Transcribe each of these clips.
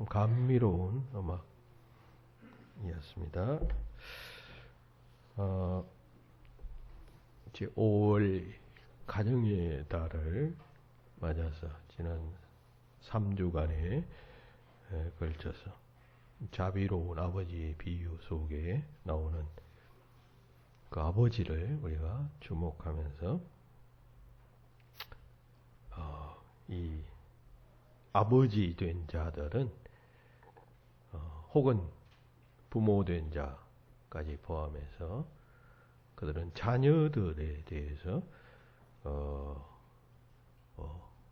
참 감미로운 음악이었습니다. 이제 5월 가정의 달을 맞아서 지난 3주간에 걸쳐서 자비로운 아버지의 비유 속에 나오는 그 아버지를 우리가 주목하면서 이 아버지 된 자들은 혹은 부모 된 자까지 포함해서 그들은 자녀들에 대해서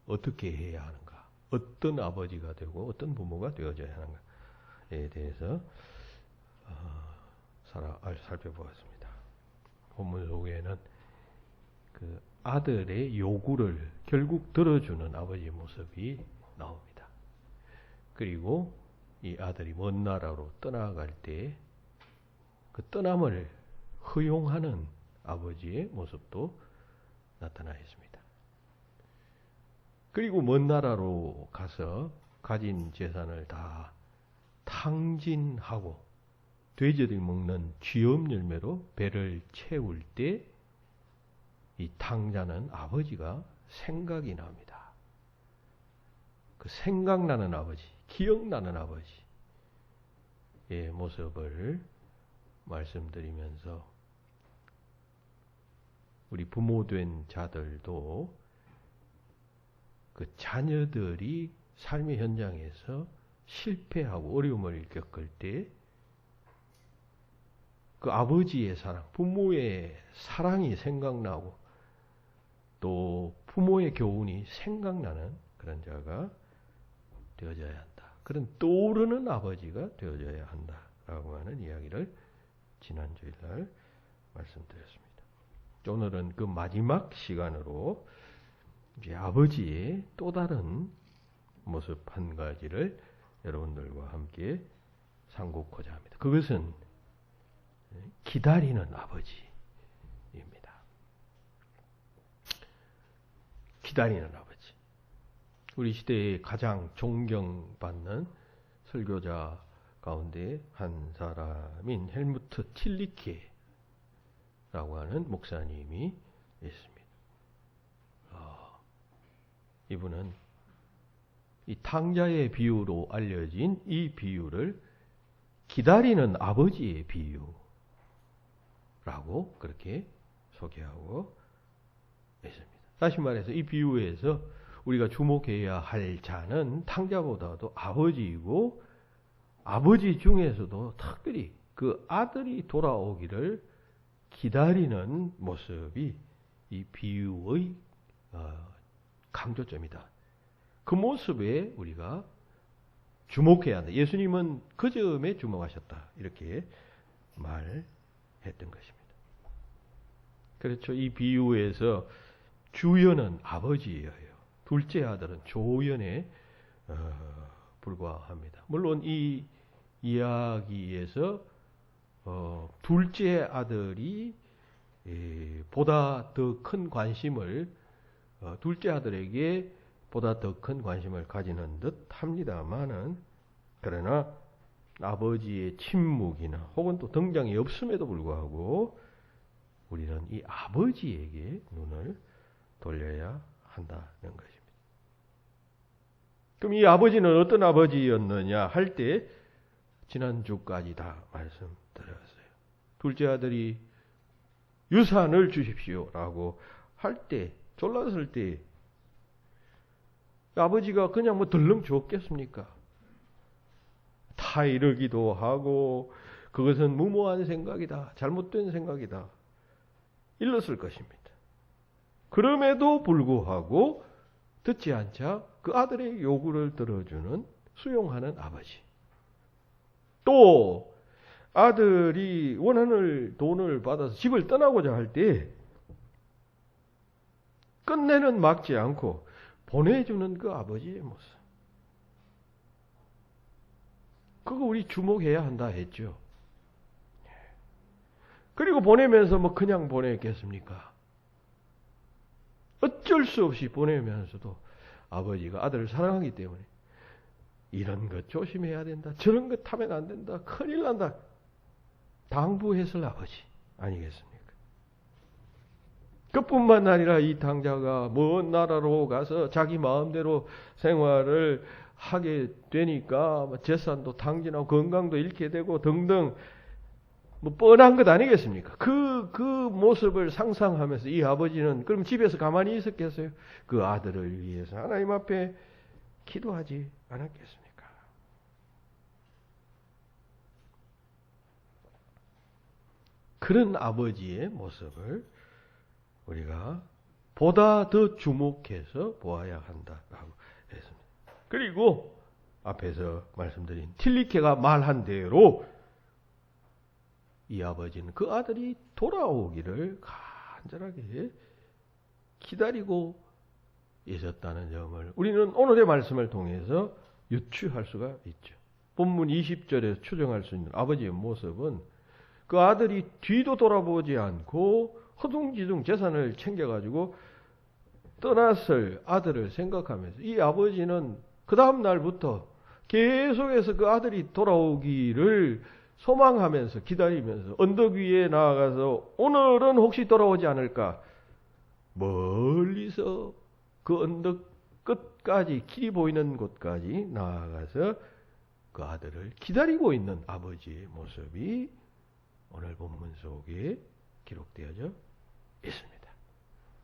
어떻게 해야 하는가, 어떤 아버지가 되고 어떤 부모가 되어져야 하는가에 대해서 살펴보았습니다. 본문 속에는 그 아들의 요구를 결국 들어주는 아버지의 모습이 나옵니다. 그리고 이 아들이 먼 나라로 떠나갈 때 그 떠남을 허용하는 아버지의 모습도 나타나 있습니다. 그리고 먼 나라로 가서 가진 재산을 다 탕진하고 돼지들이 먹는 쥐엄 열매로 배를 채울 때 이 탕자는 아버지가 생각이 납니다. 그 생각나는 아버지, 기억나는 아버지의 모습을 말씀드리면서 우리 부모 된 자들도 그 자녀들이 삶의 현장에서 실패하고 어려움을 겪을 때 그 아버지의 사랑, 부모의 사랑이 생각나고 또 부모의 교훈이 생각나는 그런 자가 되어져야 한다. 그런 떠오르는 아버지가 되어져야 한다라고 하는 이야기를 지난 주일날 말씀드렸습니다. 오늘은 그 마지막 시간으로 이제 아버지의 또 다른 모습 한 가지를 여러분들과 함께 상고하고자 합니다. 그것은 기다리는 아버지입니다. 기다리는 아버지. 우리 시대에 가장 존경받는 설교자 가운데 한 사람인 헬무트 틸리케라고 하는 목사님이 있습니다. 이분은 이 탕자의 비유로 알려진 이 비유를 기다리는 아버지의 비유라고 그렇게 소개하고 있습니다. 다시 말해서 이 비유에서 우리가 주목해야 할 자는 탕자보다도 아버지이고 아버지 중에서도 특별히 그 아들이 돌아오기를 기다리는 모습이 이 비유의 강조점이다. 그 모습에 우리가 주목해야 한다. 예수님은 그 점에 주목하셨다. 이렇게 말했던 것입니다. 그렇죠. 이 비유에서 주연은 아버지예요. 둘째 아들은 조연에 불과합니다. 물론 이 이야기에서 둘째 아들이 보다 더 큰 관심을 둘째 아들에게 보다 더 큰 관심을 가지는 듯 합니다만은 그러나 아버지의 침묵이나 혹은 또 등장이 없음에도 불구하고 우리는 이 아버지에게 눈을 돌려야 한다는 것입니다. 그럼 이 아버지는 어떤 아버지였느냐 할 때 지난주까지 다 말씀드렸어요. 둘째 아들이 유산을 주십시오라고 할 때 졸랐을 때 아버지가 그냥 덜렁 줬겠습니까? 타이르기도 하고 그것은 무모한 생각이다. 잘못된 생각이다. 일렀을 것입니다. 그럼에도 불구하고 듣지 않자 그 아들의 요구를 들어주는 수용하는 아버지. 또 아들이 원하는 돈을 받아서 집을 떠나고자 할 때 끝내는 막지 않고 보내주는 그 아버지의 모습. 그거 우리 주목해야 한다 했죠. 그리고 보내면서 그냥 보냈겠습니까? 어쩔 수 없이 보내면서도 아버지가 아들을 사랑하기 때문에 이런 것 조심해야 된다. 저런 것 하면 안 된다. 큰일 난다. 당부했을 아버지 아니겠습니까? 그뿐만 아니라 이 당자가 먼 나라로 가서 자기 마음대로 생활을 하게 되니까 재산도 탕진하고 건강도 잃게 되고 등등 뻔한 것 아니겠습니까? 그 모습을 상상하면서 이 아버지는 그럼 집에서 가만히 있었겠어요? 그 아들을 위해서 하나님 앞에 기도하지 않았겠습니까? 그런 아버지의 모습을 우리가 보다 더 주목해서 보아야 한다라고 했습니다. 그리고 앞에서 말씀드린 틸리케가 말한 대로 이 아버지는 그 아들이 돌아오기를 간절하게 기다리고 있었다는 점을 우리는 오늘의 말씀을 통해서 유추할 수가 있죠. 본문 20절에서 추정할 수 있는 아버지의 모습은 그 아들이 뒤도 돌아보지 않고 허둥지둥 재산을 챙겨가지고 떠났을 아들을 생각하면서 이 아버지는 그 다음 날부터 계속해서 그 아들이 돌아오기를 소망하면서 기다리면서 언덕 위에 나아가서 오늘은 혹시 돌아오지 않을까 멀리서 그 언덕 끝까지 길이 보이는 곳까지 나아가서 그 아들을 기다리고 있는 아버지의 모습이 오늘 본문 속에 기록되어져 있습니다.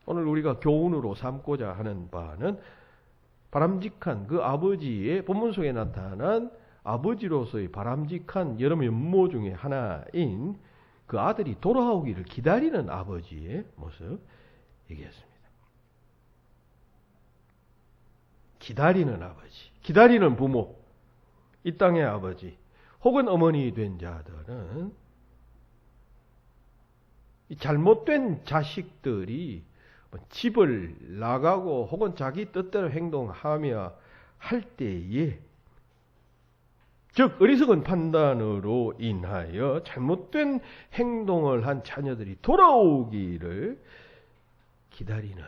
오늘 우리가 교훈으로 삼고자 하는 바는 바람직한 그 아버지의 본문 속에 나타난 아버지로서의 바람직한 여러 면모 중에 하나인 그 아들이 돌아오기를 기다리는 아버지의 모습이겠습니다. 기다리는 아버지, 기다리는 부모, 이 땅의 아버지 혹은 어머니 된 자들은 이 잘못된 자식들이 집을 나가고 혹은 자기 뜻대로 행동하며 할 때에 즉 어리석은 판단으로 인하여 잘못된 행동을 한 자녀들이 돌아오기를 기다리는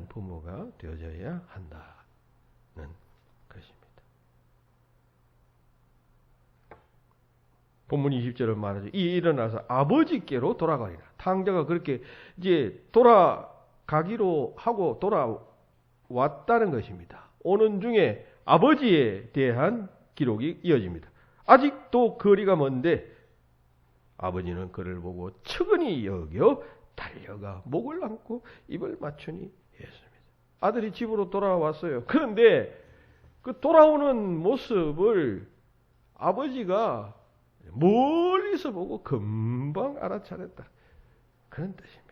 부모가 되어져야 한다는 것입니다. 본문 20절은 말하죠. 이 일어나서 아버지께로 돌아가리라. 탕자가 그렇게 이제 돌아가기로 하고 돌아왔다는 것입니다. 오는 중에 아버지에 대한 기록이 이어집니다. 아직도 거리가 먼데 아버지는 그를 보고 측은히 여겨 달려가 목을 안고 입을 맞추니 했습니다. 아들이 집으로 돌아왔어요. 그런데 그 돌아오는 모습을 아버지가 멀리서 보고 금방 알아차렸다. 그런 뜻입니다.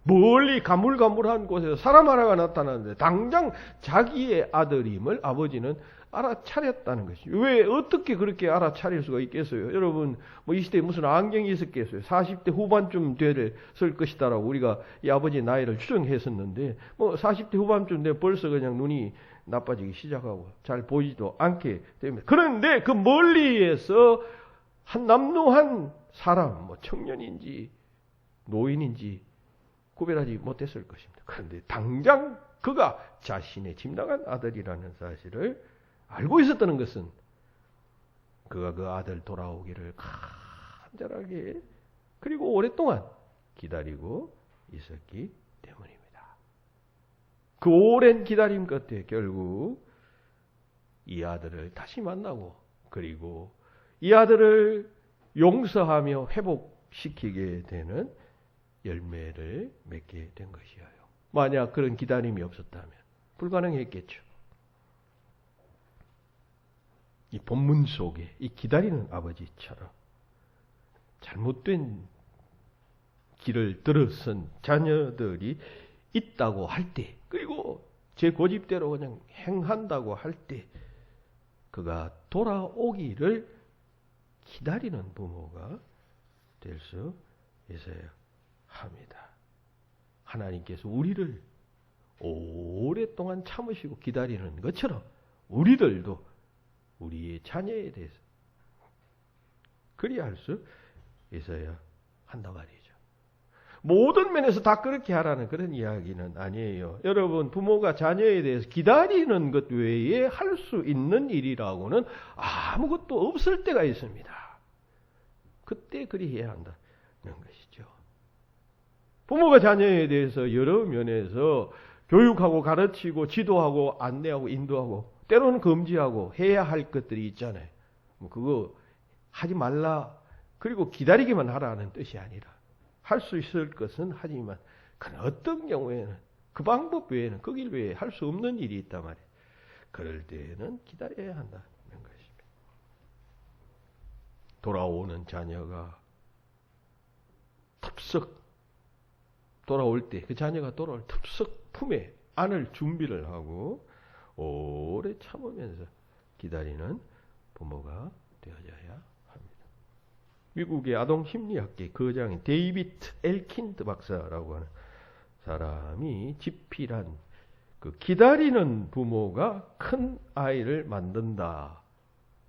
멀리 가물가물한 곳에서 사람 하나가 나타나는데 당장 자기의 아들임을 아버지는 알아차렸다는 것이죠. 왜 어떻게 그렇게 알아차릴 수가 있겠어요? 여러분 이 시대에 무슨 안경이 있었겠어요? 40대 후반쯤 됐을 것이다라고 우리가 이 아버지의 나이를 추정했었는데 40대 후반쯤 되면 벌써 그냥 눈이 나빠지기 시작하고 잘 보이지도 않게 됩니다. 그런데 그 멀리에서 한 남루한 사람, 청년인지 노인인지 구별하지 못했을 것입니다. 그런데 당장 그가 자신의 짐나간 아들이라는 사실을 알고 있었다는 것은 그가 그 아들 돌아오기를 간절하게 그리고 오랫동안 기다리고 있었기 때문입니다. 그 오랜 기다림 끝에 결국 이 아들을 다시 만나고 그리고 이 아들을 용서하며 회복시키게 되는 열매를 맺게 된 것이에요. 만약 그런 기다림이 없었다면 불가능했겠죠. 이 본문 속에 이 기다리는 아버지처럼 잘못된 길을 들어선 자녀들이 있다고 할 때, 그리고 제 고집대로 그냥 행한다고 할 때, 그가 돌아오기를 기다리는 부모가 될 수 있어야 합니다. 하나님께서 우리를 오랫동안 참으시고 기다리는 것처럼 우리들도 우리의 자녀에 대해서 그리할 수 있어야 한다 말이죠. 모든 면에서 다 그렇게 하라는 그런 이야기는 아니에요. 여러분, 부모가 자녀에 대해서 기다리는 것 외에 할 수 있는 일이라고는 아무것도 없을 때가 있습니다. 그때 그리 해야 한다는 것이죠. 부모가 자녀에 대해서 여러 면에서 교육하고 가르치고 지도하고 안내하고 인도하고 때로는 금지하고 해야 할 것들이 있잖아요. 그거 하지 말라. 그리고 기다리기만 하라는 뜻이 아니라 할 수 있을 것은 하지만 그 어떤 경우에는 그 방법 외에는 그 길 외에 할 수 없는 일이 있단 말이에요. 그럴 때는 기다려야 한다는 것입니다. 돌아오는 자녀가 습석 돌아올 때 그 자녀가 돌아올 습석 품에 안을 준비를 하고 오래 참으면서 기다리는 부모가 되어져야 합니다. 미국의 아동심리학계 거장인 데이비드 엘킨드 박사라고 하는 사람이 집필한 그 기다리는 부모가 큰 아이를 만든다라고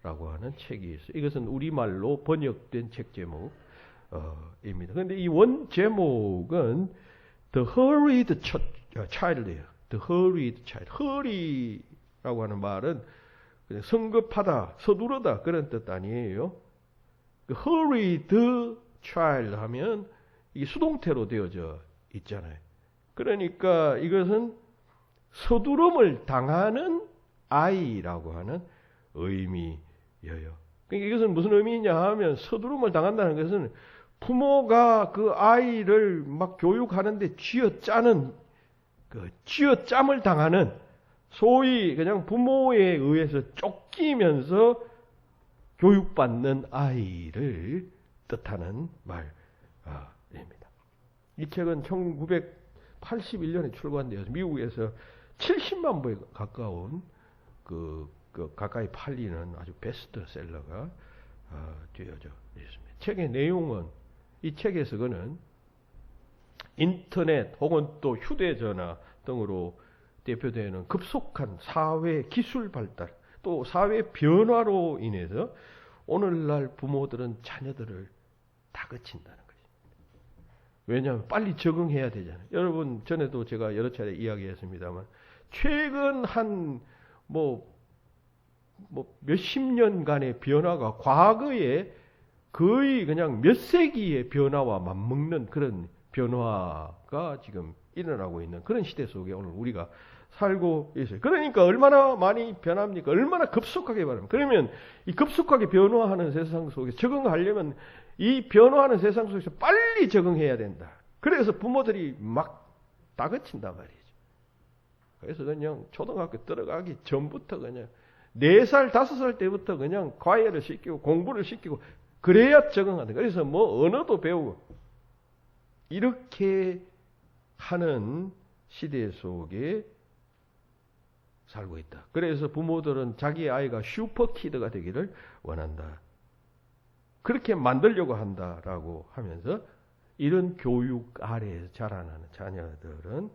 하는 책이 있어요. 이것은 우리말로 번역된 책 제목입니다. 그런데 이 원 제목은 The Hurried Child예요. The Hurried Child. Hurry라고 하는 말은 그냥 성급하다, 서두르다 그런 뜻 아니에요. 그 Hurried Child 하면 이게 수동태로 되어져 있잖아요. 그러니까 이것은 서두름을 당하는 아이라고 하는 의미예요. 그러니까 이것은 무슨 의미냐 하면 서두름을 당한다는 것은 부모가 그 아이를 막 교육하는데 쥐어짜는 그 쥐어짬을 당하는 소위 그냥 부모에 의해서 쫓기면서 교육받는 아이를 뜻하는 말입니다. 이 책은 1981년에 출간되어서 미국에서 70만 부에 가까운 가까이 팔리는 아주 베스트셀러가 되어져 있습니다. 책의 내용은 이 책에서 그는 인터넷 혹은 또 휴대전화 등으로 대표되는 급속한 사회 기술 발달 또 사회 변화로 인해서 오늘날 부모들은 자녀들을 다그친다는 것입니다. 왜냐하면 빨리 적응해야 되잖아요. 여러분 전에도 제가 여러 차례 이야기했습니다만 최근 한 몇십 년간의 변화가 과거에 거의 그냥 몇 세기의 변화와 맞먹는 그런 변화가 지금 일어나고 있는 그런 시대 속에 오늘 우리가 살고 있어요. 그러니까 얼마나 많이 변합니까? 얼마나 급속하게 변합니까? 그러면 이 급속하게 변화하는 세상 속에 적응하려면 이 변화하는 세상 속에서 빨리 적응해야 된다. 그래서 부모들이 막 다그친단 말이죠. 그래서 그냥 초등학교 들어가기 전부터 그냥 4살, 5살 때부터 그냥 과외를 시키고 공부를 시키고 그래야 적응한다. 그래서 언어도 배우고 이렇게 하는 시대 속에 살고 있다. 그래서 부모들은 자기 아이가 슈퍼키드가 되기를 원한다. 그렇게 만들려고 한다라고 하면서 이런 교육 아래에서 자라나는 자녀들은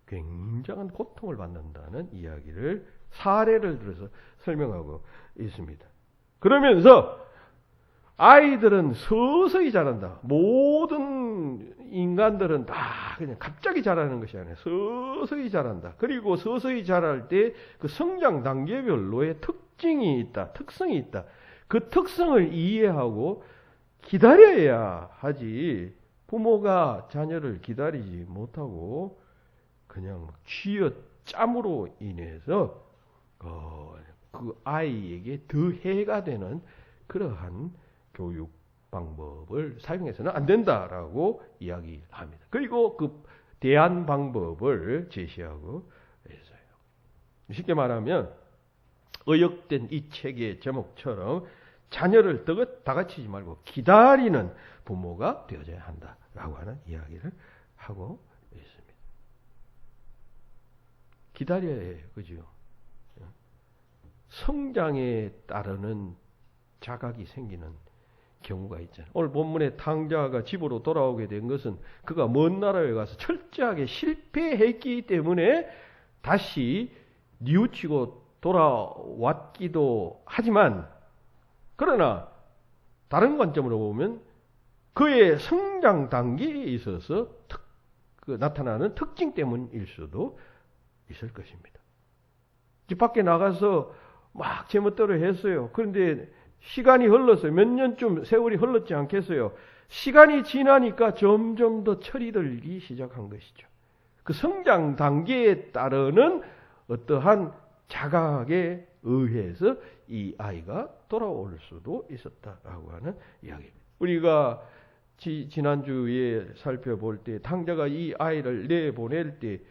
굉장한 고통을 받는다는 이야기를 사례를 들어서 설명하고 있습니다. 그러면서 아이들은 서서히 자란다. 모든 인간들은 다 그냥 갑자기 자라는 것이 아니라 서서히 자란다. 그리고 서서히 자랄 때 그 성장 단계별로의 특징이 있다. 특성이 있다. 그 특성을 이해하고 기다려야 하지 부모가 자녀를 기다리지 못하고 그냥 쥐어짬으로 인해서 그 아이에게 더 해가 되는 그러한 교육 방법을 사용해서는 안 된다라고 이야기합니다. 그리고 그 대안 방법을 제시하고 있어요. 쉽게 말하면 의역된 이 책의 제목처럼 자녀를 다그치지 말고 기다리는 부모가 되어져야 한다라고 하는 이야기를 하고 있습니다. 기다려야 해요. 그죠? 성장에 따르는 자각이 생기는 경우가 있잖아요. 오늘 본문에 탕자가 집으로 돌아오게 된 것은 그가 먼 나라에 가서 철저하게 실패했기 때문에 다시 뉘우치고 돌아왔기도 하지만 그러나 다른 관점으로 보면 그의 성장 단계에 있어서 나타나는 특징 때문일 수도 있을 것입니다. 이제 밖에 나가서 막 제멋대로 했어요. 그런데 시간이 흘렀어요. 몇 년쯤 세월이 흘렀지 않겠어요. 시간이 지나니까 점점 더 철이 들기 시작한 것이죠. 그 성장 단계에 따르는 어떠한 자각에 의해서 이 아이가 돌아올 수도 있었다라고 하는 이야기입니다. 우리가 지난주에 살펴볼 때 탕자가 이 아이를 내보낼 때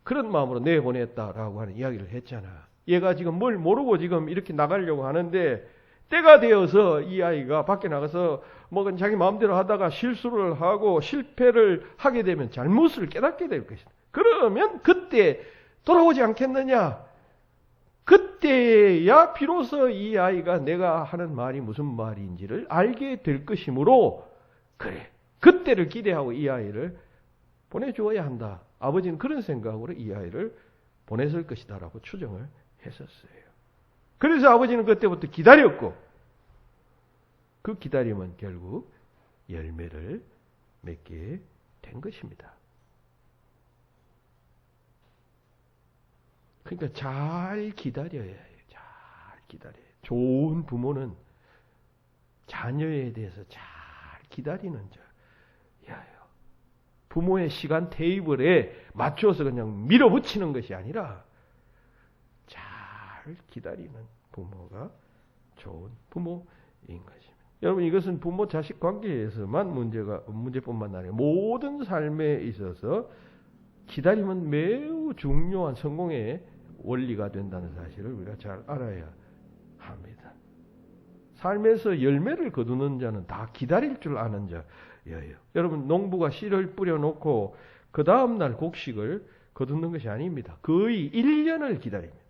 그런 마음으로 내보냈다라고 하는 이야기를 했잖아. 얘가 지금 뭘 모르고 지금 이렇게 나가려고 하는데 때가 되어서 이 아이가 밖에 나가서 뭐 자기 마음대로 하다가 실수를 하고 실패를 하게 되면 잘못을 깨닫게 될 것이다. 그러면 그때 돌아오지 않겠느냐? 그때야 비로소 이 아이가 내가 하는 말이 무슨 말인지를 알게 될 것이므로 그래, 그때를 기대하고 이 아이를 보내주어야 한다. 아버지는 그런 생각으로 이 아이를 보냈을 것이다 라고 추정을 했었어요. 그래서 아버지는 그때부터 기다렸고 그 기다림은 결국 열매를 맺게 된 것입니다. 그러니까 잘 기다려야 해요. 잘 기다려야 해요. 좋은 부모는 자녀에 대해서 잘 기다리는 자예요. 부모의 시간 테이블에 맞춰서 그냥 밀어붙이는 것이 아니라 잘 기다리는 부모가 좋은 부모인 것입니다. 여러분, 이것은 부모 자식 관계에서만 문제뿐만 아니라 모든 삶에 있어서 기다림은 매우 중요한 성공의 원리가 된다는 사실을 우리가 잘 알아야 합니다. 삶에서 열매를 거두는 자는 다 기다릴 줄 아는 자예요. 여러분, 농부가 씨를 뿌려놓고 그 다음날 곡식을 거두는 것이 아닙니다. 거의 1년을 기다립니다.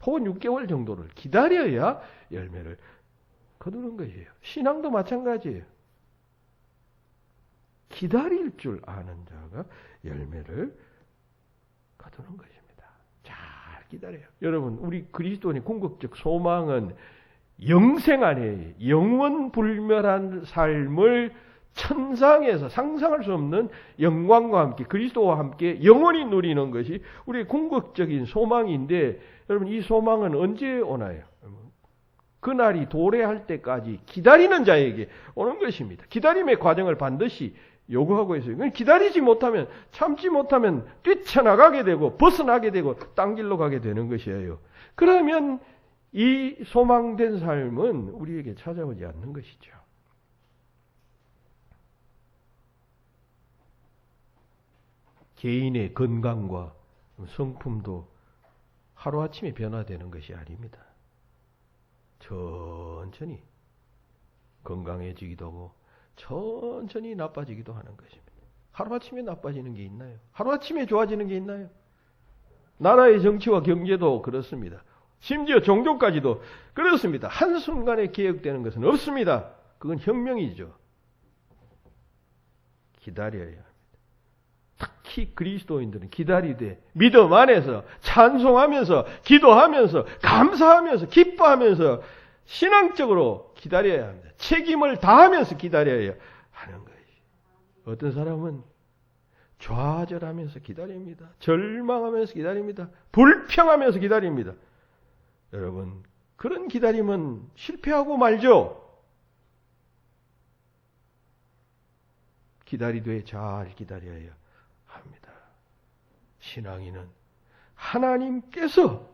혹은 6개월 정도를 기다려야 열매를 거두는 것이에요. 신앙도 마찬가지예요. 기다릴 줄 아는 자가 열매를 거두는 것입니다. 잘 기다려요. 여러분, 우리 그리스도인의 궁극적 소망은 영생 안에 영원 불멸한 삶을 천상에서 상상할 수 없는 영광과 함께 그리스도와 함께 영원히 누리는 것이 우리의 궁극적인 소망인데, 여러분, 이 소망은 언제 오나요? 그날이 도래할 때까지 기다리는 자에게 오는 것입니다. 기다림의 과정을 반드시 요구하고 있어요. 기다리지 못하면, 참지 못하면 뛰쳐나가게 되고 벗어나게 되고 딴 길로 가게 되는 것이에요. 그러면 이 소망된 삶은 우리에게 찾아오지 않는 것이죠. 개인의 건강과 성품도 하루아침에 변화되는 것이 아닙니다. 천천히 건강해지기도 하고 천천히 나빠지기도 하는 것입니다. 하루아침에 나빠지는 게 있나요? 하루아침에 좋아지는 게 있나요? 나라의 정치와 경제도 그렇습니다. 심지어 종교까지도 그렇습니다. 한순간에 개혁되는 것은 없습니다. 그건 혁명이죠. 기다려야 합니다. 특히 그리스도인들은 기다리되 믿음 안에서 찬송하면서 기도하면서 감사하면서 기뻐하면서 신앙적으로 기다려야 합니다. 책임을 다하면서 기다려야 하는 것이죠. 어떤 사람은 좌절하면서 기다립니다. 절망하면서 기다립니다. 불평하면서 기다립니다. 여러분, 그런 기다림은 실패하고 말죠. 기다리되 잘 기다려야 합니다. 신앙인은 하나님께서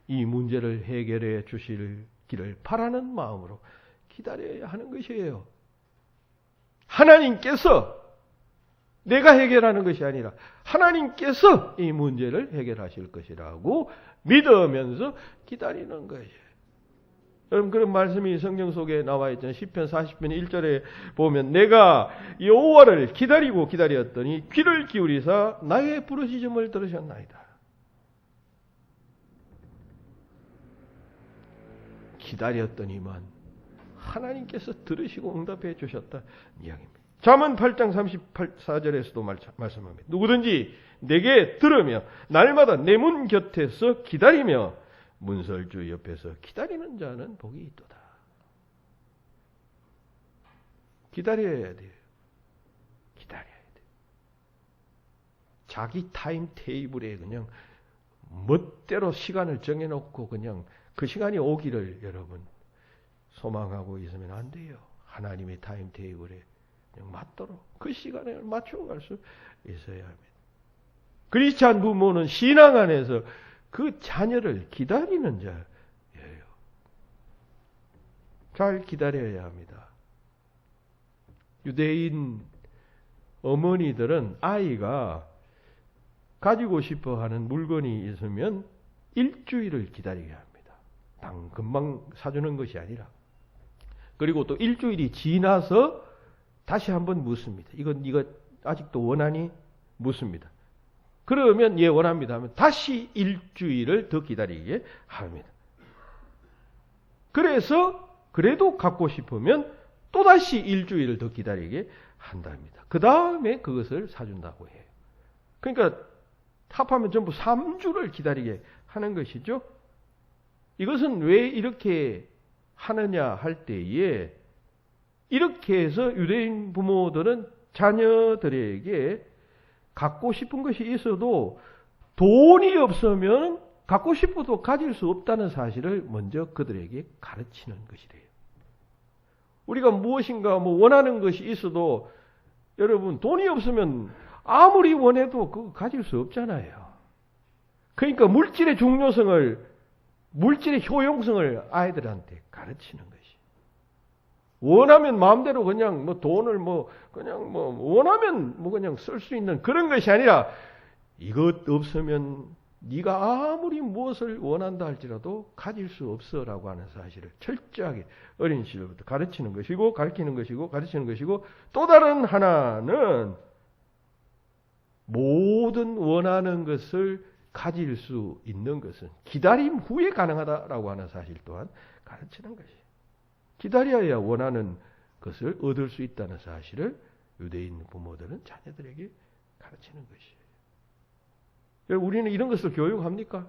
이 문제를 해결해 주실 길을 바라는 마음으로 기다려야 하는 것이에요. 하나님께서 내가 해결하는 것이 아니라 하나님께서 이 문제를 해결하실 것이라고 믿으면서 기다리는 것이에요. 여러분, 그런 말씀이 성경 속에 나와 있잖아요. 시편 40편 1절에 보면 내가 여호와를 기다리고 기다렸더니 귀를 기울이사 나의 부르짖음을 들으셨나이다. 기다렸더니만 하나님께서 들으시고 응답해 주셨다 이야기입니다. 잠언 8장 34절에서도 말씀합니다. 누구든지 내게 들으며 날마다 내 문 곁에서 기다리며 문설주 옆에서 기다리는 자는 복이 있도다. 기다려야 돼요. 기다려야 돼요. 자기 타임 테이블에 그냥 멋대로 시간을 정해놓고 그냥 그 시간이 오기를 여러분 소망하고 있으면 안 돼요. 하나님의 타임 테이블에 그냥 맞도록 그 시간에 맞춰갈 수 있어야 합니다. 크리스찬 부모는 신앙 안에서 그 자녀를 기다리는 자예요. 잘 기다려야 합니다. 유대인 어머니들은 아이가 가지고 싶어 하는 물건이 있으면 일주일을 기다리게 합니다. 금방 사주는 것이 아니라. 그리고 또 일주일이 지나서 다시 한번 묻습니다. 이거 아직도 원하니? 묻습니다. 그러면 예 원합니다 하면 다시 일주일을 더 기다리게 합니다. 그래서 그래도 갖고 싶으면 또다시 일주일을 더 기다리게 한답니다. 그 다음에 그것을 사준다고 해요. 그러니까 합하면 전부 3주를 기다리게 하는 것이죠. 이것은 왜 이렇게 하느냐 할 때에 이렇게 해서 유대인 부모들은 자녀들에게 갖고 싶은 것이 있어도 돈이 없으면 갖고 싶어도 가질 수 없다는 사실을 먼저 그들에게 가르치는 것이래요. 우리가 무엇인가 원하는 것이 있어도 여러분 돈이 없으면 아무리 원해도 그거 가질 수 없잖아요. 그러니까 물질의 중요성을 물질의 효용성을 아이들한테 가르치는 것이. 원하면 마음대로 그냥 돈을 원하면 그냥 쓸 수 있는 그런 것이 아니라 이것 없으면 네가 아무리 무엇을 원한다 할지라도 가질 수 없어라고 하는 사실을 철저하게 어린 시절부터 가르치는 것이고 가르치는 것이고 가르치는 것이고 또 다른 하나는 모든 원하는 것을 가질 수 있는 것은 기다림 후에 가능하다라고 하는 사실 또한 가르치는 것이에요. 기다려야 원하는 것을 얻을 수 있다는 사실을 유대인 부모들은 자녀들에게 가르치는 것이에요. 우리는 이런 것을 교육합니까?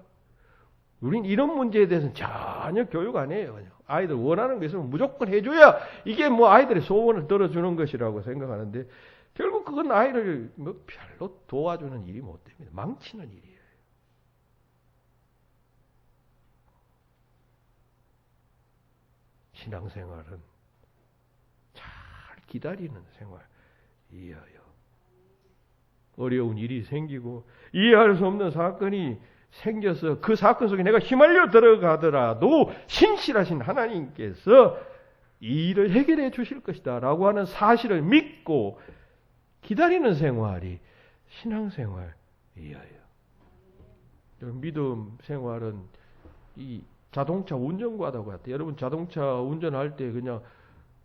우리는 이런 문제에 대해서는 전혀 교육 안 해요. 아이들 원하는 것을 무조건 해줘야 이게 아이들의 소원을 들어주는 것이라고 생각하는데 결국 그건 아이를 별로 도와주는 일이 못 됩니다. 망치는 일이에요. 신앙생활은 잘 기다리는 생활이에요. 어려운 일이 생기고 이해할 수 없는 사건이 생겨서 그 사건 속에 내가 휘말려 들어가더라도 신실하신 하나님께서 이 일을 해결해 주실 것이다 라고 하는 사실을 믿고 기다리는 생활이 신앙생활이에요. 믿음 생활은 이 자동차 운전과도 같아요. 여러분 자동차 운전할 때 그냥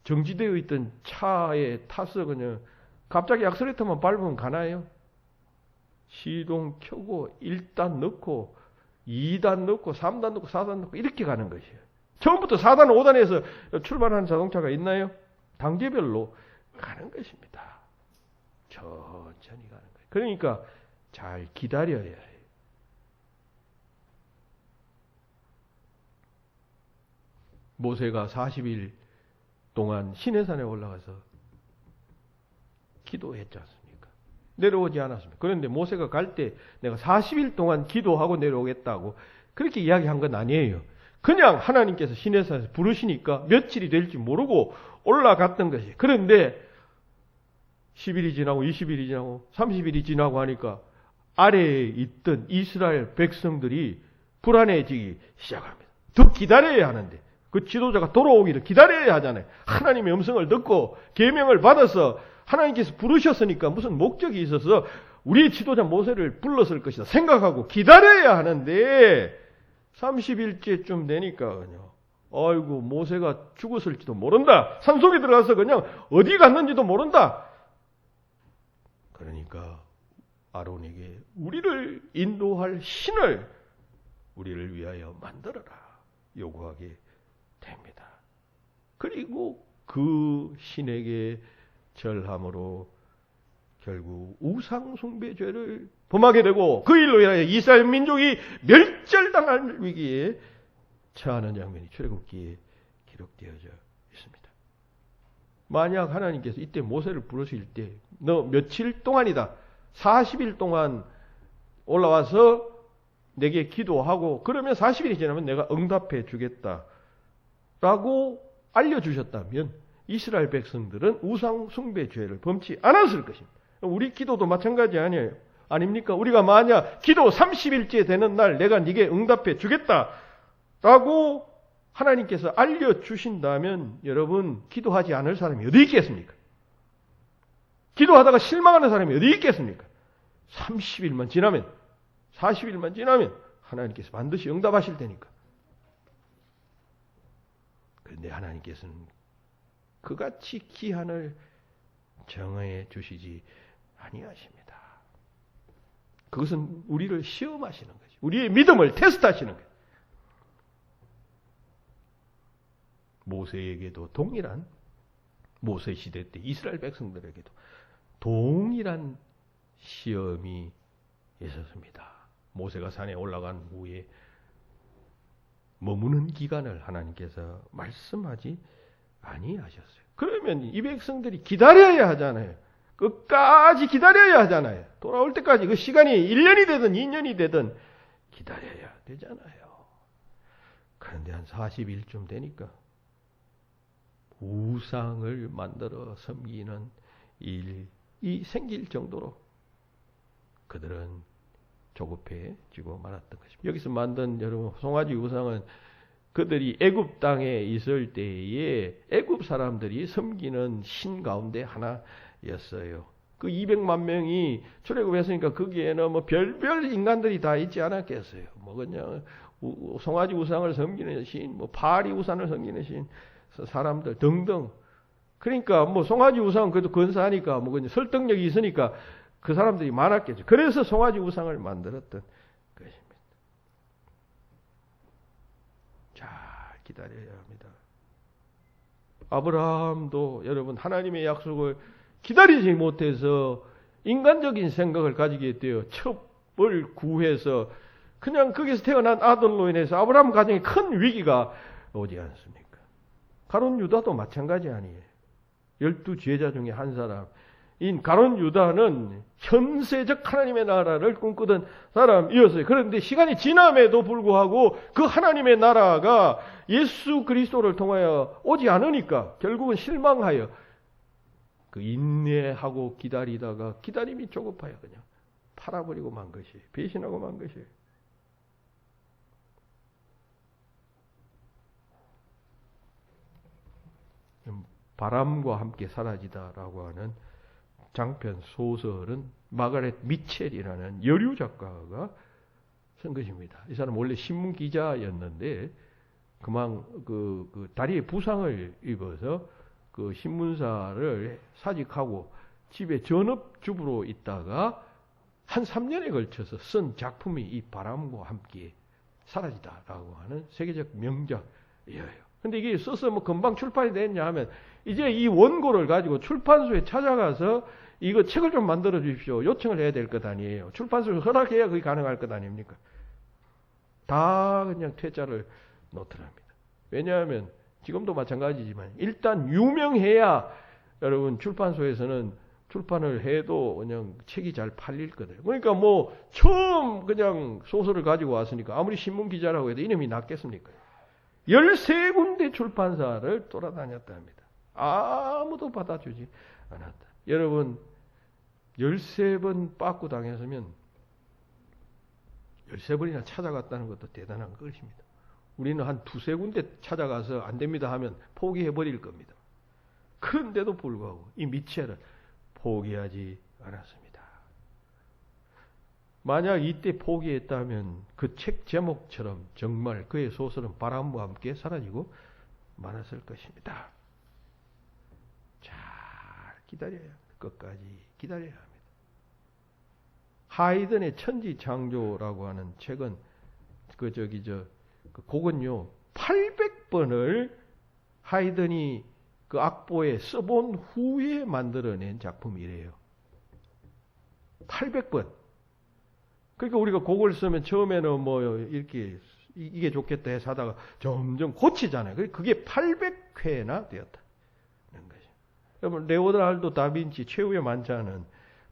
정지되어 있던 차에 타서 그냥 갑자기 액셀레이터만 밟으면 가나요? 시동 켜고 1단 넣고 2단 넣고 3단 넣고 4단 넣고 이렇게 가는 것이에요. 처음부터 4단 5단에서 출발하는 자동차가 있나요? 단계별로 가는 것입니다. 천천히 가는 거예요. 그러니까 잘 기다려야 해요. 모세가 40일 동안 시내산에 올라가서 기도했지 않습니까? 내려오지 않았습니까? 그런데 모세가 갈 때 내가 40일 동안 기도하고 내려오겠다고 그렇게 이야기한 건 아니에요. 그냥 하나님께서 시내산에서 부르시니까 며칠이 될지 모르고 올라갔던 것이에요. 그런데 10일이 지나고 20일이 지나고 30일이 지나고 하니까 아래에 있던 이스라엘 백성들이 불안해지기 시작합니다. 더 기다려야 하는데 그 지도자가 돌아오기를 기다려야 하잖아요. 하나님의 음성을 듣고 계명을 받아서 하나님께서 부르셨으니까 무슨 목적이 있어서 우리 지도자 모세를 불렀을 것이다 생각하고 기다려야 하는데 30일째쯤 되니까 그냥 아이고 모세가 죽었을지도 모른다. 산속에 들어가서 그냥 어디 갔는지도 모른다. 그러니까 아론에게 우리를 인도할 신을 우리를 위하여 만들어라 요구하게 됩니다. 그리고 그 신에게 절함으로 결국 우상숭배죄를 범하게 되고 그 일로 인하여 이스라엘 민족이 멸절당할 위기에 처하는 장면이 출애굽기에 기록되어져 있습니다. 만약 하나님께서 이때 모세를 부르실 때 너 며칠 동안이다. 40일 동안 올라와서 내게 기도하고 그러면 40일이 지나면 내가 응답해 주겠다. 라고 알려주셨다면 이스라엘 백성들은 우상 숭배 죄를 범치 않았을 것입니다. 우리 기도도 마찬가지 아니에요. 아닙니까? 우리가 만약 기도 30일째 되는 날 내가 네게 응답해 주겠다. 라고 하나님께서 알려주신다면 여러분 기도하지 않을 사람이 어디 있겠습니까? 기도하다가 실망하는 사람이 어디 있겠습니까? 30일만 지나면 40일만 지나면 하나님께서 반드시 응답하실 테니까. 그런데 하나님께서는 그같이 기한을 정해 주시지 아니하십니다. 그것은 우리를 시험하시는 거죠. 우리의 믿음을 테스트하시는 거예요. 모세에게도 동일한 모세 시대 때 이스라엘 백성들에게도 동일한 시험이 있었습니다. 모세가 산에 올라간 후에 머무는 기간을 하나님께서 말씀하지 아니하셨어요. 그러면 이 백성들이 기다려야 하잖아요. 끝까지 기다려야 하잖아요. 돌아올 때까지 그 시간이 1년이 되든 2년이 되든 기다려야 되잖아요. 그런데 한 40일쯤 되니까 우상을 만들어 섬기는 일이 생길 정도로 그들은 조급해지고 말았던 것입니다. 여기서 만든 여러분 송아지 우상은 그들이 애굽 땅에 있을 때에 애굽 사람들이 섬기는 신 가운데 하나였어요. 그 200만 명이 출애굽했으니까 거기에는 뭐 별별 인간들이 다 있지 않았겠어요. 뭐 그냥 송아지 우상을 섬기는 신, 뭐 바리 우상을 섬기는 신, 사람들 등등. 그러니까 뭐 송아지 우상 그래도 근사하니까 뭐 그냥 설득력이 있으니까 그 사람들이 많았겠죠. 그래서 송아지 우상을 만들었던 것입니다. 잘 기다려야 합니다. 아브라함도 여러분 하나님의 약속을 기다리지 못해서 인간적인 생각을 가지게 되어 첩을 구해서 그냥 거기서 태어난 아들로 인해서 아브라함 가정에 큰 위기가 오지 않습니까? 가룟 유다도 마찬가지 아니에요. 12지혜자 중에 한 사람인 가룟 유다는 현세적 하나님의 나라를 꿈꾸던 사람이었어요. 그런데 시간이 지남에도 불구하고 그 하나님의 나라가 예수 그리스도를 통하여 오지 않으니까 결국은 실망하여 그 인내하고 기다리다가 기다림이 조급하여 그냥 팔아버리고 만 것이에요. 배신하고 만 것이에요. 바람과 함께 사라지다라고 하는 장편 소설은 마가렛 미첼이라는 여류 작가가 쓴 것입니다. 이 사람 원래 신문 기자였는데 그 다리에 부상을 입어서 그 신문사를 사직하고 집에 전업주부로 있다가 한 3년에 걸쳐서 쓴 작품이 이 바람과 함께 사라지다라고 하는 세계적 명작이에요. 근데 이게 써서 뭐 금방 출판이 됐냐 하면 이제 이 원고를 가지고 출판소에 찾아가서 이거 책을 좀 만들어 주십시오. 요청을 해야 될 것 아니에요. 출판소에서 허락해야 그게 가능할 것 아닙니까? 다 그냥 퇴짜를 놓더랍니다. 왜냐하면 지금도 마찬가지지만 일단 유명해야 여러분 출판소에서는 출판을 해도 그냥 책이 잘 팔릴 거예요. 그러니까 뭐 처음 그냥 소설을 가지고 왔으니까 아무리 신문 기자라고 해도 이름이 낫겠습니까? 13군데 출판사를 돌아다녔다 합니다. 아무도 받아주지 않았다. 여러분 13번 빠꾸 당했으면 13번이나 찾아갔다는 것도 대단한 것입니다. 우리는 한 2-3군데 찾아가서 안 됩니다 하면 포기해버릴 겁니다. 그런데도 불구하고 이 미첼은 포기하지 않았습니다. 만약 이때 포기했다면 그 책 제목처럼 정말 그의 소설은 바람과 함께 사라지고 말았을 것입니다. 잘 기다려야 합니다. 끝까지 기다려야 합니다. 하이든의 천지창조라고 하는 책은 그 곡은요 800번을 하이든이 그 악보에 써본 후에 만들어낸 작품이래요. 800번. 그러니까 우리가 곡을 쓰면 처음에는 뭐 이렇게 이게 좋겠다 해서 하다가 점점 고치잖아요. 그게 800회나 되었다는 거죠. 여러분, 레오나르도 다빈치 최후의 만찬은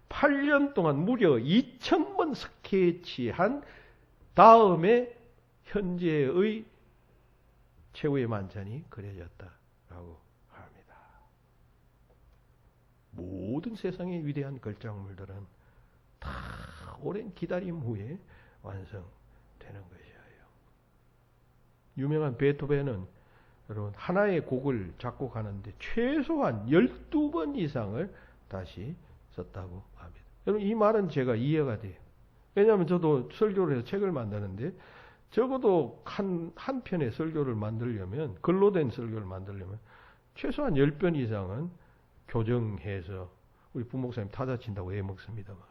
8년 동안 무려 2,000번 스케치한 다음에 현재의 최후의 만찬이 그려졌다라고 합니다. 모든 세상의 위대한 걸작물들은 다 오랜 기다림 후에 완성되는 것이에요. 유명한 베토벤은 여러분 하나의 곡을 작곡하는데 최소한 12번 이상을 다시 썼다고 합니다. 여러분 이 말은 제가 이해가 돼요. 왜냐하면 저도 설교를 해서 책을 만드는데 적어도 한 편의 설교를 만들려면 글로 된 설교를 만들려면 최소한 10번 이상은 교정해서 우리 부목사님 타자 친다고 애먹습니다만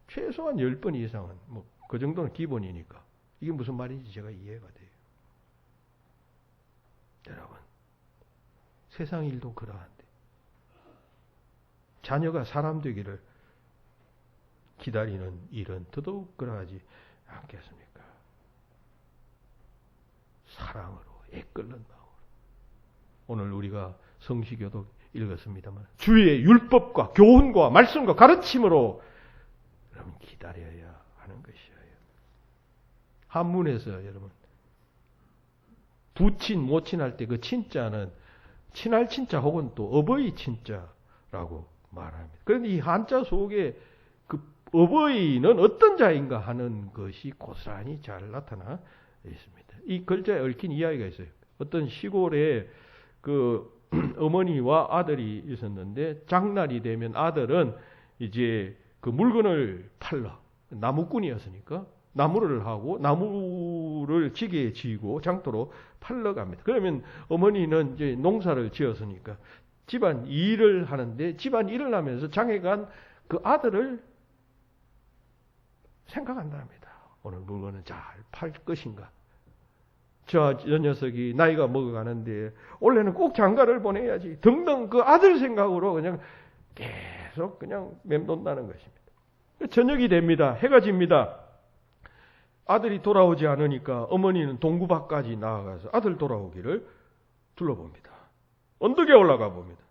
최소한 10번 이상은 뭐 그 정도는 기본이니까 이게 무슨 말인지 제가 이해가 돼요. 여러분 세상 일도 그러한데 자녀가 사람 되기를 기다리는 일은 더더욱 그러하지 않겠습니까? 사랑으로 애끓는 마음으로 오늘 우리가 성시교도 읽었습니다만 주의 율법과 교훈과 말씀과 가르침으로 여러분 기다려야 하는 것이에요. 한문에서 여러분 부친 모친 할 때 그 친자는 친할 친자 혹은 또 어버이 친자라고 말합니다. 그런데 이 한자 속에 그 어버이는 어떤 자인가 하는 것이 고스란히 잘 나타나 있습니다. 이 글자에 얽힌 이야기가 있어요. 어떤 시골에 그 어머니와 아들이 있었는데 장날이 되면 아들은 이제 그 물건을 팔러 나무꾼이었으니까 나무를 하고 나무를 지게에 지고 장터로 팔러 갑니다. 그러면 어머니는 이제 농사를 지었으니까 집안 일을 하는데 집안 일을 하면서 장에 간 그 아들을 생각한답니다. 오늘 물건을 잘 팔 것인가? 저 녀석이 나이가 먹어가는데 원래는 꼭 장가를 보내야지 등등 그 아들 생각으로 그냥 계속 그냥 맴돈다는 것입니다. 저녁이 됩니다. 해가 집니다. 아들이 돌아오지 않으니까 어머니는 동구 밖까지 나아가서 아들 돌아오기를 둘러봅니다. 언덕에 올라가 봅니다.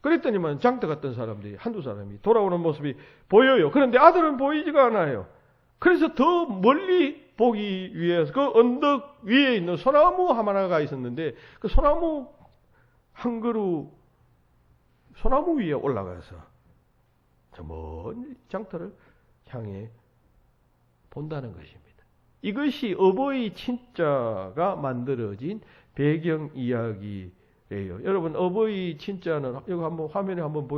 그랬더니만 장터 갔던 사람들이 한두 사람이 돌아오는 모습이 보여요. 그런데 아들은 보이지가 않아요. 그래서 더 멀리 보기 위해서 그 언덕 위에 있는 소나무 하나가 있었는데 그 소나무 한 그루 소나무 위에 올라가서 저 먼 장터를 향해 본다는 것입니다. 이것이 어버이 친자가 만들어진 배경 이야기예요. 여러분 어버이 친자는 여기 한번 화면에 한번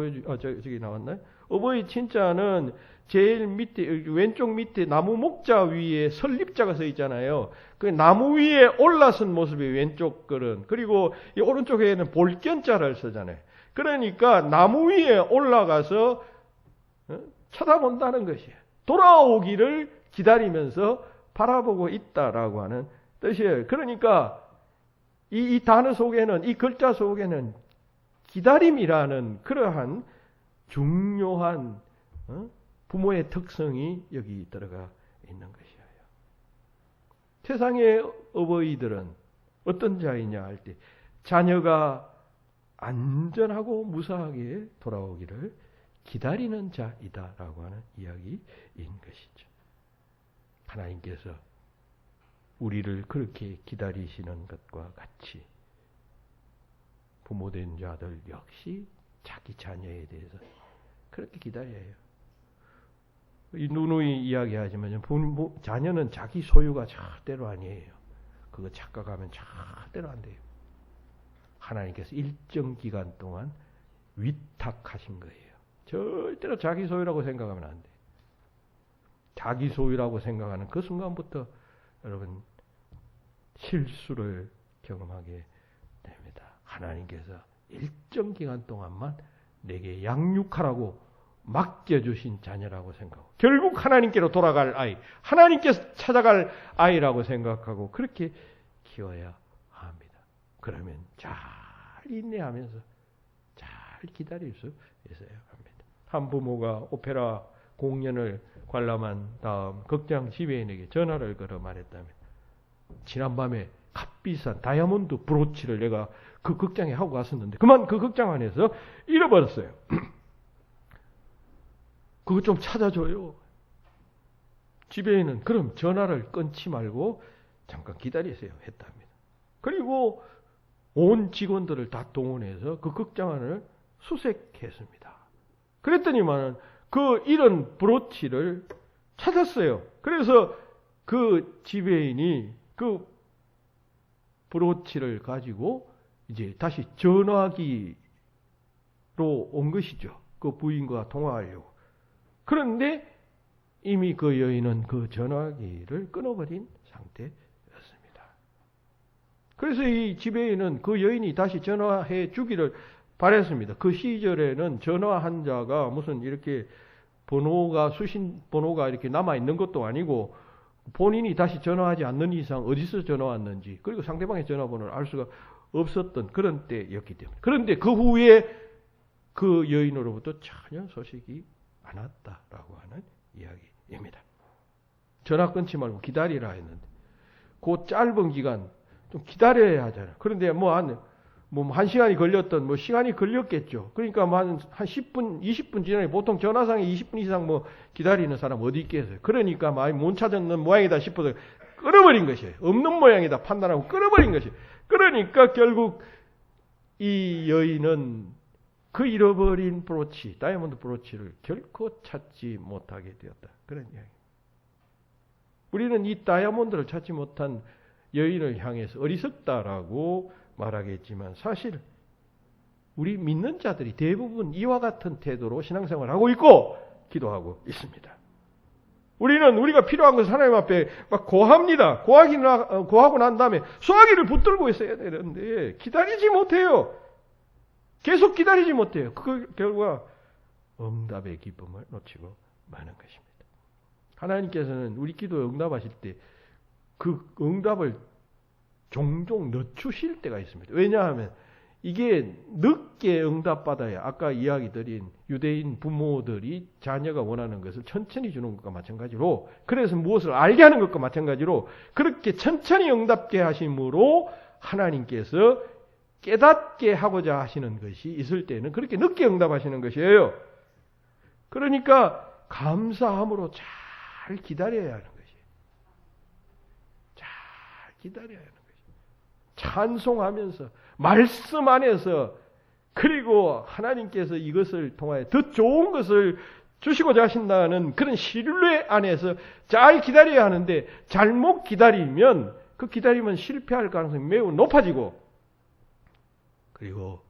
저기 나왔나요? 어버이 친자는 제일 밑에 왼쪽 밑에 나무 목자 위에 설립자가 서 있잖아요. 그 나무 위에 올라선 모습이 왼쪽 글은 그리고 이 오른쪽에는 볼견자를 쓰잖아요. 그러니까 나무 위에 올라가서 쳐다본다는 것이에요. 돌아오기를 기다리면서 바라보고 있다라고 하는 뜻이에요. 그러니까 이 단어 속에는 이 글자 속에는 기다림이라는 그러한 중요한 부모의 특성이 여기 들어가 있는 것이에요. 세상의 어버이들은 어떤 자이냐 할 때 자녀가 안전하고 무사하게 돌아오기를 기다리는 자이다라고 하는 이야기인 것이죠. 하나님께서 우리를 그렇게 기다리시는 것과 같이 부모된 자들 역시 자기 자녀에 대해서 그렇게 기다려요. 누누이 이야기하지만 자녀는 자기 소유가 절대로 아니에요. 그거 착각하면 절대로 안 돼요. 하나님께서 일정 기간 동안 위탁하신 거예요. 절대로 자기 소유라고 생각하면 안 돼요. 자기 소유라고 생각하는 그 순간부터 여러분 실수를 경험하게 됩니다. 하나님께서 일정 기간 동안만 내게 양육하라고 맡겨주신 자녀라고 생각하고 결국 하나님께로 돌아갈 아이, 하나님께서 찾아갈 아이라고 생각하고 그렇게 키워야 합니다. 그러면 잘 인내하면서 잘 기다릴 수 있어야 합니다. 한 부모가 오페라 공연을 관람한 다음 극장 지배인에게 전화를 걸어 말했다면 지난밤에 비싼 다이아몬드 브로치를 내가 그 극장에 하고 갔었는데 그만 그 극장 안에서 잃어버렸어요. 그거 좀 찾아줘요. 지배인은 그럼 전화를 끊지 말고 잠깐 기다리세요 했답니다. 그리고 온 직원들을 다 동원해서 그 극장 안을 수색했습니다. 그랬더니만 그 잃은 브로치를 찾았어요. 그래서 그 지배인이 그 브로치를 가지고 이제 다시 전화기로 온 것이죠. 그 부인과 통화하려고. 그런데 이미 그 여인은 그 전화기를 끊어버린 상태였습니다. 그래서 이 지배인은 그 여인이 다시 전화해 주기를 바랬습니다. 그 시절에는 전화한 자가 무슨 이렇게 번호가 수신 번호가 이렇게 남아 있는 것도 아니고 본인이 다시 전화하지 않는 이상 어디서 전화 왔는지 그리고 상대방의 전화번호를 알 수가 없었던 그런 때였기 때문에. 그런데 그 후에 그 여인으로부터 전혀 소식이 안 왔다라고 하는 이야기입니다. 전화 끊지 말고 기다리라 했는데 그 짧은 기간 좀 기다려야 하잖아요. 그런데 한 시간이 걸렸던 시간이 걸렸겠죠. 그러니까 한 10분, 20분 지나니 보통 전화상에 20분 이상 기다리는 사람 어디 있겠어요. 그러니까 못 찾았는 모양이다 싶어서 끊어버린 것이에요. 없는 모양이다 판단하고 끊어버린 것이에요. 그러니까 결국 이 여인은 그 잃어버린 브로치, 다이아몬드 브로치를 결코 찾지 못하게 되었다. 그런 이야기. 우리는 이 다이아몬드를 찾지 못한 여인을 향해서 어리석다라고 말하겠지만 사실 우리 믿는 자들이 대부분 이와 같은 태도로 신앙생활을 하고 있고 기도하고 있습니다. 우리는 우리가 필요한 것을 하나님 앞에 막 고합니다. 고하고 난 다음에 수화기를 붙들고 있어야 되는데 기다리지 못해요. 계속 기다리지 못해요. 그 결과 응답의 기쁨을 놓치고 마는 것입니다. 하나님께서는 우리 기도에 응답하실 때 그 응답을 종종 늦추실 때가 있습니다. 왜냐하면 이게 늦게 응답받아야 아까 이야기 드린 유대인 부모들이 자녀가 원하는 것을 천천히 주는 것과 마찬가지로 그래서 무엇을 알게 하는 것과 마찬가지로 그렇게 천천히 응답게 하심으로 하나님께서 깨닫게 하고자 하시는 것이 있을 때는 그렇게 늦게 응답하시는 것이에요. 그러니까 감사함으로 잘 기다려야 하는 것이에요. 잘 기다려야 하는 것이에요. 찬송하면서 말씀 안에서 그리고 하나님께서 이것을 통하여 더 좋은 것을 주시고자 하신다는 그런 신뢰 안에서 잘 기다려야 하는데 잘못 기다리면 그 기다리면 실패할 가능성이 매우 높아지고 그리고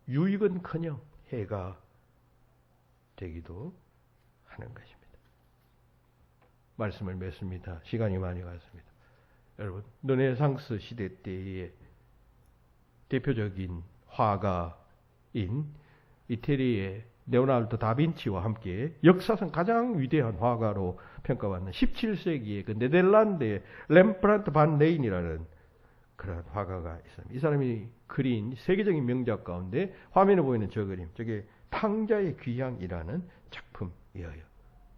유익은커녕 해가 되기도 하는 것입니다. 말씀을 맺습니다. 시간이 많이 갔습니다. 여러분, 르네상스 시대 때의 대표적인 화가인 이태리의 레오나르도 다빈치와 함께 역사상 가장 위대한 화가로 평가받는 17세기의 그 네덜란드의 렘프란트 반 레인이라는 그런 화가가 있습니다. 이 사람이 그린 세계적인 명작 가운데 화면에 보이는 저 그림, 저게 탕자의 귀향이라는 작품이에요.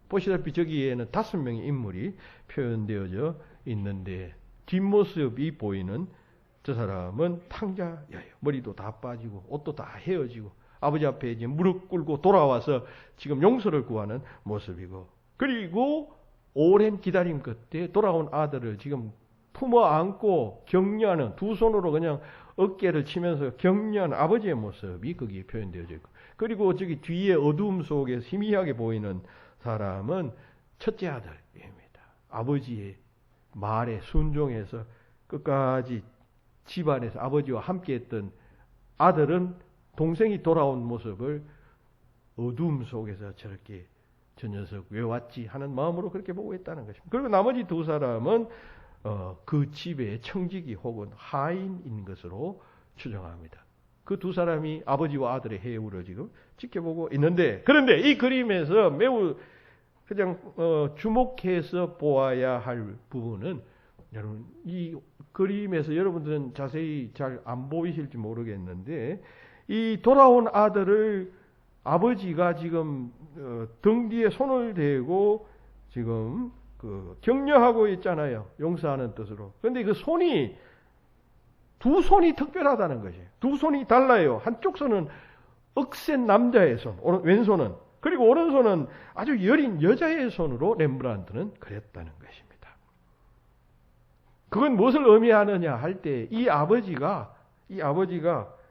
보시다시피 저기에는 5명의 인물이 표현되어져 있는데 뒷모습이 보이는 저 사람은 탕자예요. 머리도 다 빠지고 옷도 다 헤어지고 아버지 앞에 이제 무릎 꿇고 돌아와서 지금 용서를 구하는 모습이고 그리고 오랜 기다림 끝에 돌아온 아들을 지금 품어 안고 격려하는 두 손으로 그냥 어깨를 치면서 격려하는 아버지의 모습이 거기에 표현되어져 있고 그리고 저기 뒤에 어두움 속에서 희미하게 보이는 사람은 첫째 아들입니다. 아버지의 말에 순종해서 끝까지 집안에서 아버지와 함께했던 아들은 동생이 돌아온 모습을 어두움 속에서 저렇게 저 녀석 왜 왔지 하는 마음으로 그렇게 보고 있다는 것입니다. 그리고 나머지 두 사람은 그 집의 청지기 혹은 하인인 것으로 추정합니다. 그 두 사람이 아버지와 아들의 해우를 지금 지켜보고 있는데 그런데 이 그림에서 매우 그냥 주목해서 보아야 할 부분은 여러분 이 그림에서 여러분들은 자세히 잘 안 보이실지 모르겠는데 이 돌아온 아들을 아버지가 지금 등 뒤에 손을 대고 지금 격려하고 있잖아요. 용서하는 뜻으로. 그런데 그 손이 두 손이 특별하다는 것이에요. 두 손이 달라요. 한쪽 손은 억센 남자의 손, 왼손은. 그리고 오른손은 아주 여린 여자의 손으로 렘브란트는 그렸다는 것입니다. 그건 무엇을 의미하느냐 할 때 이 아버지가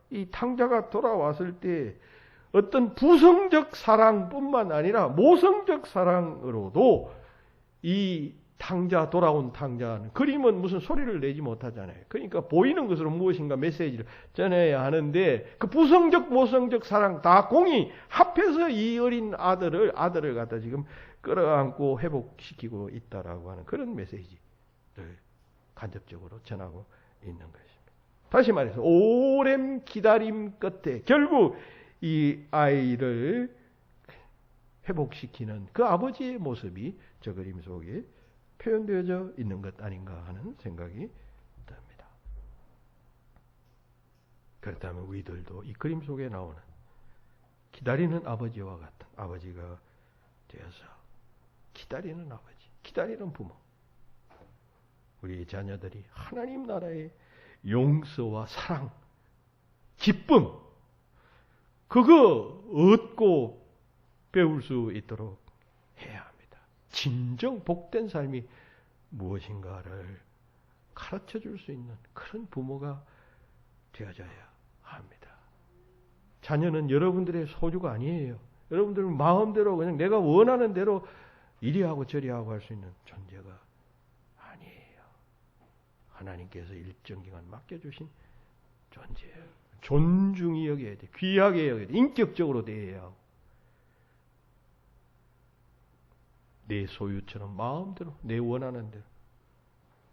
이 탕자가 돌아왔을 때 어떤 부성적 사랑뿐만 아니라 모성적 사랑으로도 이 돌아온 탕자는 그림은 무슨 소리를 내지 못하잖아요. 그러니까 보이는 것으로 무엇인가 메시지를 전해야 하는데 그 부성적 모성적 사랑 다 공이 합해서 이 어린 아들을 갖다 지금 끌어안고 회복시키고 있다라고 하는 그런 메시지를 간접적으로 전하고 있는 것입니다. 다시 말해서 오랜 기다림 끝에 결국 이 아이를 회복시키는 그 아버지의 모습이 저 그림 속에 표현되어져 있는 것 아닌가 하는 생각이 듭니다. 그렇다면 우리들도 이 그림 속에 나오는 기다리는 아버지와 같은 아버지가 되어서 기다리는 아버지, 기다리는 부모, 우리 자녀들이 하나님 나라의 용서와 사랑, 기쁨, 그거 얻고 배울 수 있도록 해야 합니다. 진정 복된 삶이 무엇인가를 가르쳐 줄 수 있는 그런 부모가 되어져야 합니다. 자녀는 여러분들의 소유가 아니에요. 여러분들은 마음대로 그냥 내가 원하는 대로 이리하고 저리하고 할 수 있는 존재가 아니에요. 하나님께서 일정 기간 맡겨주신 존재예요. 존중히 여겨야 돼. 귀하게 여겨야 돼. 인격적으로 대해야 하고. 내 소유처럼 마음대로 내 원하는 대로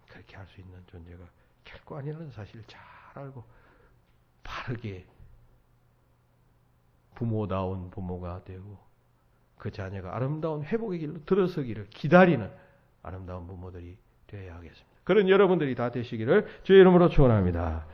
그렇게 할 수 있는 존재가 결코 아니라는 사실을 잘 알고 바르게 부모다운 부모가 되고 그 자녀가 아름다운 회복의 길로 들어서기를 기다리는 아름다운 부모들이 되어야 하겠습니다. 그런 여러분들이 다 되시기를 주의 이름으로 축원합니다.